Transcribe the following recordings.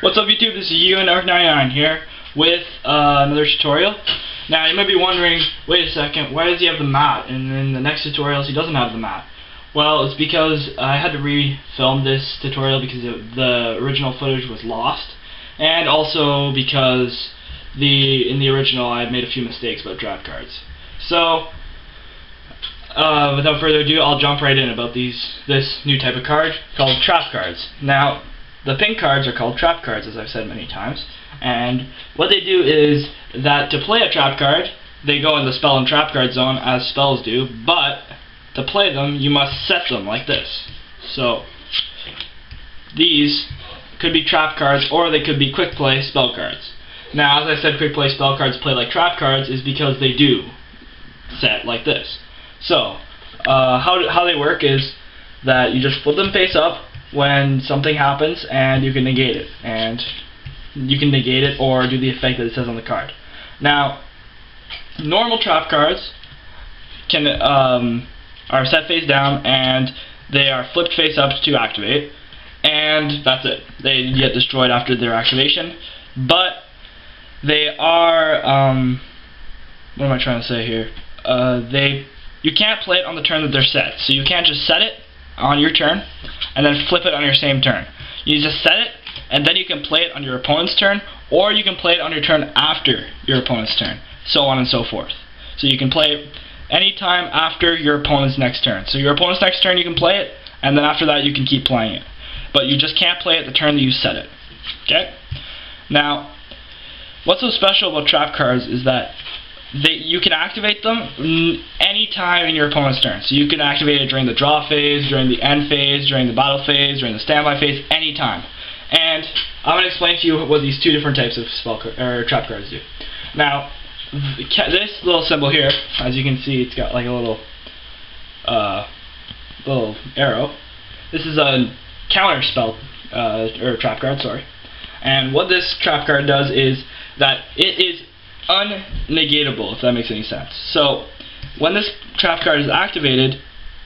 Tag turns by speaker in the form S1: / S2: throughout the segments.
S1: What's up YouTube, this is Yugioh here with another tutorial. Now you might be wondering, wait a second, why does he have the mat and in the next tutorials he doesn't have the mat? Well, it's because I had to re-film this tutorial because the original footage was lost, and also because in the original I made a few mistakes about draft cards. So without further ado, I'll jump right in about this new type of card called trap cards. Now, the pink cards are called trap cards, as I've said many times, and what they do is that to play a trap card, they go in the spell and trap card zone as spells do, but to play them, you must set them like this. So, these could be trap cards, or they could be quick play spell cards. Now, as I said, quick play spell cards play like trap cards is because they do set like this. So, how they work is that you just flip them face up when something happens, and you can negate it. And you can negate it or do the effect that it says on the card. Now, normal trap cards can are set face down, and they are flipped face up to activate, and that's it. They get destroyed after their activation. But they are what am I trying to say here? You can't play it on the turn that they're set. So you can't just set it on your turn and then flip it on your same turn. You just set it, and then you can play it on your opponent's turn, or you can play it on your turn after your opponent's turn, so on and so forth. So you can play it anytime after your opponent's next turn. So your opponent's next turn you can play it, and then after that you can keep playing it. But you just can't play it the turn that you set it. Okay? Now, what's so special about trap cards is that you can activate them anytime in your opponent's turn. So you can activate it during the draw phase, during the end phase, during the battle phase, during the standby phase, anytime. And I'm going to explain to you what these two different types of trap cards do. Now, this little symbol here, as you can see, it's got like a little arrow. This is a counter spell or trap card, sorry. And what this trap card does is that it is unnegatable, if that makes any sense. So, when this trap card is activated,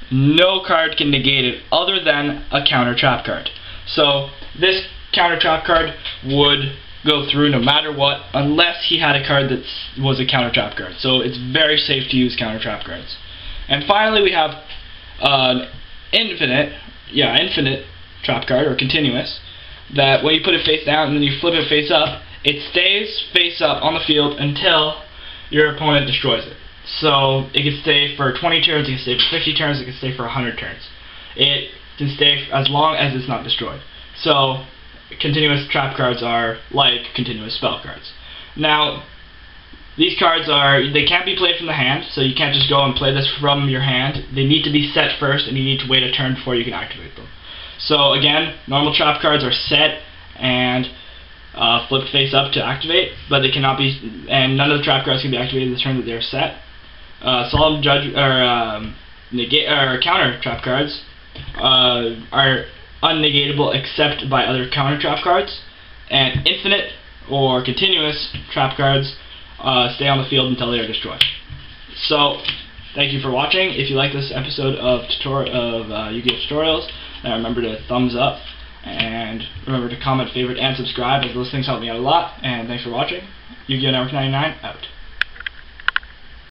S1: no card can negate it other than a counter trap card. So, this counter trap card would go through no matter what, unless he had a card that was a counter trap card. So, it's very safe to use counter trap cards. And finally, we have infinite trap card, or continuous, that when you put it face down and then you flip it face up, it stays face up on the field until your opponent destroys it. So it can stay for 20 turns, it can stay for 50 turns, it can stay for 100 turns. It can stay as long as it's not destroyed. So continuous trap cards are like continuous spell cards. Now, these cards they can't be played from the hand, so you can't just go and play this from your hand. They need to be set first, and you need to wait a turn before you can activate them. So again, normal trap cards are set and flipped face up to activate, but they cannot be, and none of the trap cards can be activated the turn that they're set. Solemn Judge or counter trap cards are unnegatable except by other counter trap cards, and infinite or continuous trap cards stay on the field until they are destroyed. So, thank you for watching. If you like this episode of Yugioh Tutorials, remember to thumbs up. And remember to comment, favorite, and subscribe, as those things help me out a lot. And thanks for watching. Yugioh Network 99 out.